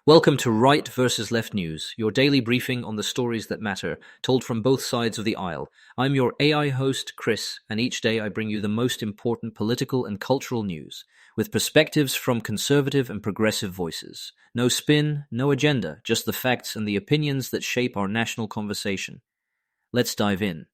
Welcome to Right versus Left News, your daily briefing on the stories that matter, told from both sides of the aisle. I'm your AI host, Chris, and each day I bring you the most important political and cultural news, with perspectives from conservative and progressive voices. No spin, no agenda, just the facts and the opinions that shape our national conversation. Let's dive in.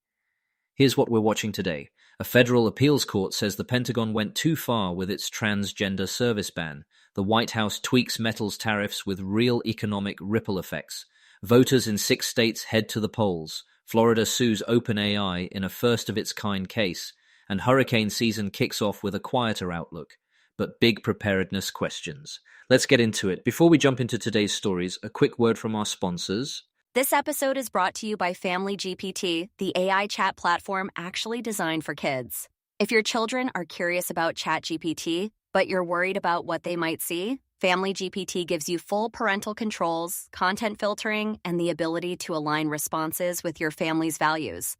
Here's what we're watching today. A federal appeals court says the Pentagon went too far with its transgender service ban. The White House tweaks metals tariffs with real economic ripple effects. Voters in 6 states head to the polls. Florida sues OpenAI in a first-of-its-kind case. And hurricane season kicks off with a quieter outlook. But big preparedness questions. Let's get into it. Before we jump into today's stories, a quick word from our sponsors. This episode is brought to you by Family GPT, the AI chat platform actually designed for kids. If your children are curious about ChatGPT, but you're worried about what they might see, Family GPT gives you full parental controls, content filtering, and the ability to align responses with your family's values.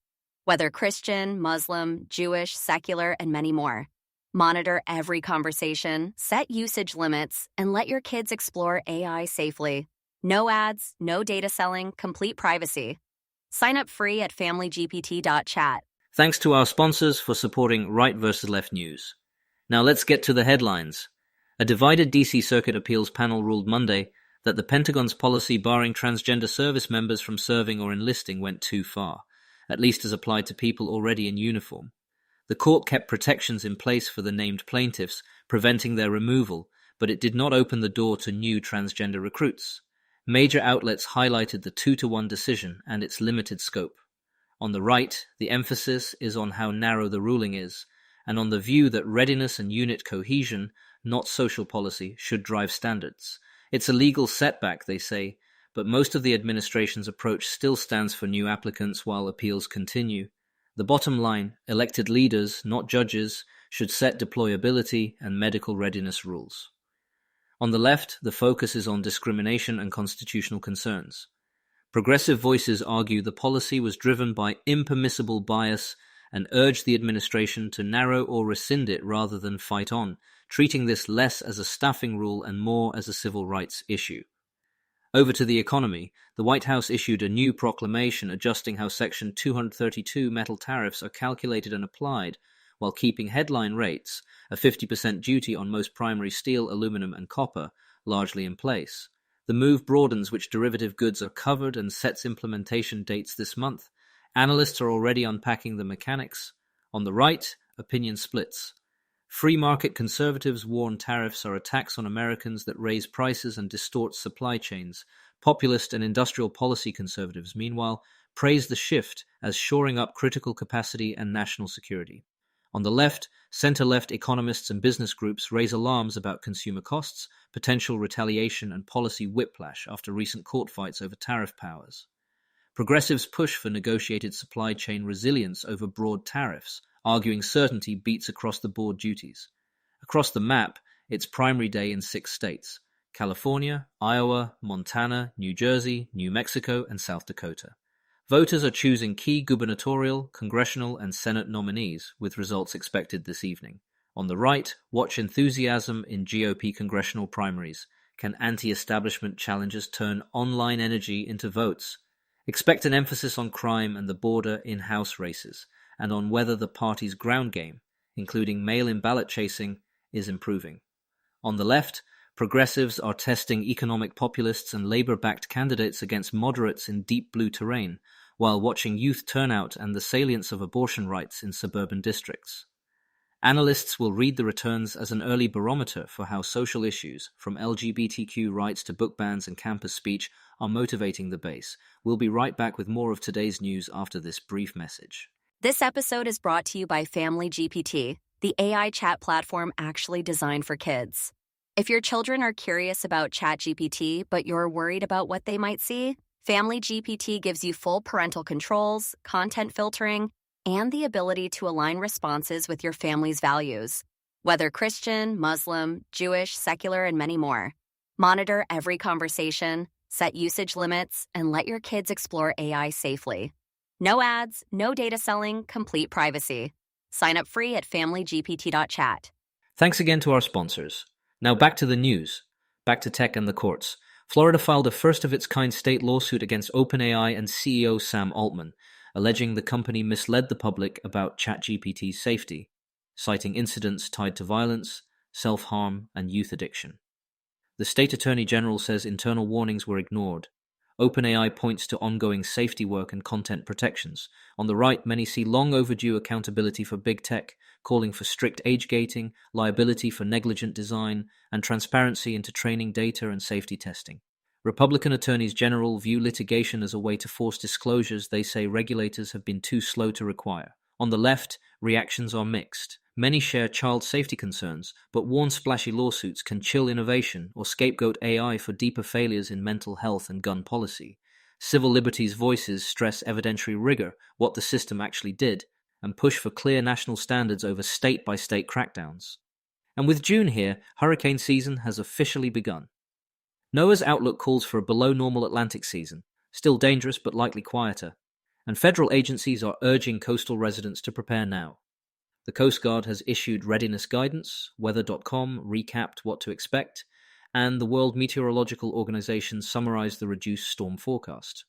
Whether Christian, Muslim, Jewish, secular, and many more. Monitor every conversation, set usage limits, and let your kids explore AI safely. No ads, no data selling, complete privacy. Sign up free at familygpt.chat. Thanks to our sponsors for supporting Right versus Left News. Now let's get to the headlines. A divided DC Circuit Appeals panel ruled Monday that the Pentagon's policy barring transgender service members from serving or enlisting went too far, at least as applied to people already in uniform. The court kept protections in place for the named plaintiffs, preventing their removal, but it did not open the door to new transgender recruits. Major outlets highlighted the 2-to-1 decision and its limited scope. On the right, the emphasis is on how narrow the ruling is, and on the view that readiness and unit cohesion, not social policy, should drive standards. It's a legal setback, they say, but most of the administration's approach still stands for new applicants while appeals continue. The bottom line, elected leaders, not judges, should set deployability and medical readiness rules. On the left, the focus is on discrimination and constitutional concerns. Progressive voices argue the policy was driven by impermissible bias and urge the administration to narrow or rescind it rather than fight on, treating this less as a staffing rule and more as a civil rights issue. Over to the economy, the White House issued a new proclamation adjusting how Section 232 metal tariffs are calculated and applied, while keeping headline rates, a 50% duty on most primary steel, aluminum, and copper, largely in place. The move broadens which derivative goods are covered and sets implementation dates this month. Analysts are already unpacking the mechanics. On the right, opinion splits. Free market conservatives warn tariffs are a tax on Americans that raise prices and distort supply chains. Populist and industrial policy conservatives, meanwhile, praise the shift as shoring up critical capacity and national security. On the left, center-left economists and business groups raise alarms about consumer costs, potential retaliation and policy whiplash after recent court fights over tariff powers. Progressives push for negotiated supply chain resilience over broad tariffs, arguing certainty beats across-the-board duties. Across the map, it's primary day in 6 states: California, Iowa, Montana, New Jersey, New Mexico, and South Dakota. Voters are choosing key gubernatorial, congressional, and Senate nominees, with results expected this evening. On the right, watch enthusiasm in GOP congressional primaries. Can anti-establishment challengers turn online energy into votes? Expect an emphasis on crime and the border in House races, and on whether the party's ground game, including mail-in ballot chasing, is improving. On the left, progressives are testing economic populists and Labour-backed candidates against moderates in deep blue terrain, while watching youth turnout and the salience of abortion rights in suburban districts. Analysts will read the returns as an early barometer for how social issues, from LGBTQ rights to book bans and campus speech, are motivating the base. We'll be right back with more of today's news after this brief message. This episode is brought to you by Family GPT, the AI chat platform actually designed for kids. If your children are curious about ChatGPT, but you're worried about what they might see, Family GPT gives you full parental controls, content filtering, and the ability to align responses with your family's values. Whether Christian, Muslim, Jewish, secular, and many more. Monitor every conversation, set usage limits, and let your kids explore AI safely. No ads, no data selling, complete privacy. Sign up free at familygpt.chat. Thanks again to our sponsors. Now back to the news. Back to tech and the courts. Florida filed a first-of-its-kind state lawsuit against OpenAI and CEO Sam Altman, alleging the company misled the public about ChatGPT's safety, citing incidents tied to violence, self-harm, and youth addiction. The state attorney general says internal warnings were ignored. OpenAI points to ongoing safety work and content protections. On the right, many see long overdue accountability for big tech, calling for strict age gating, liability for negligent design, and transparency into training data and safety testing. Republican attorneys general view litigation as a way to force disclosures they say regulators have been too slow to require. On the left, reactions are mixed. Many share child safety concerns, but warn splashy lawsuits can chill innovation or scapegoat AI for deeper failures in mental health and gun policy. Civil liberties voices stress evidentiary rigor, what the system actually did, and push for clear national standards over state-by-state crackdowns. And with June here, hurricane season has officially begun. NOAA's outlook calls for a below-normal Atlantic season, still dangerous but likely quieter, and federal agencies are urging coastal residents to prepare now. The Coast Guard has issued readiness guidance, weather.com recapped what to expect, and the World Meteorological Organization summarized the reduced storm forecast.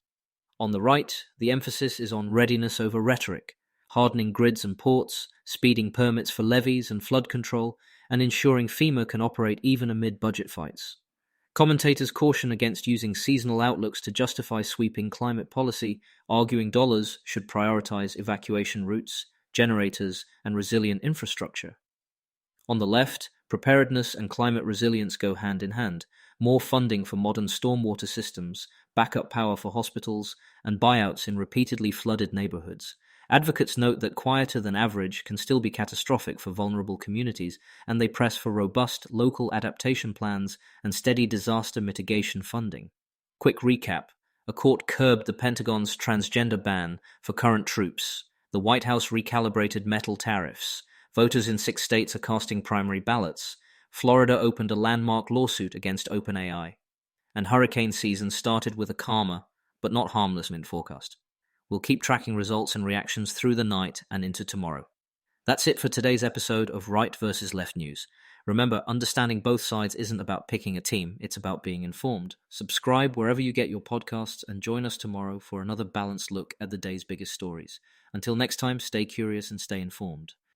On the right, the emphasis is on readiness over rhetoric, hardening grids and ports, speeding permits for levees and flood control, and ensuring FEMA can operate even amid budget fights. Commentators caution against using seasonal outlooks to justify sweeping climate policy, arguing dollars should prioritize evacuation routes, generators, and resilient infrastructure. On the left, preparedness and climate resilience go hand in hand. More funding for modern stormwater systems, backup power for hospitals, and buyouts in repeatedly flooded neighborhoods. Advocates note that quieter than average can still be catastrophic for vulnerable communities, and they press for robust local adaptation plans and steady disaster mitigation funding. Quick recap: a court curbed the Pentagon's transgender ban for current troops. The White House recalibrated metal tariffs. Voters in 6 states are casting primary ballots. Florida opened a landmark lawsuit against OpenAI. And hurricane season started with a calmer, but not harmless wind forecast. We'll keep tracking results and reactions through the night and into tomorrow. That's it for today's episode of Right versus Left News. Remember, understanding both sides isn't about picking a team, it's about being informed. Subscribe wherever you get your podcasts and join us tomorrow for another balanced look at the day's biggest stories. Until next time, stay curious and stay informed.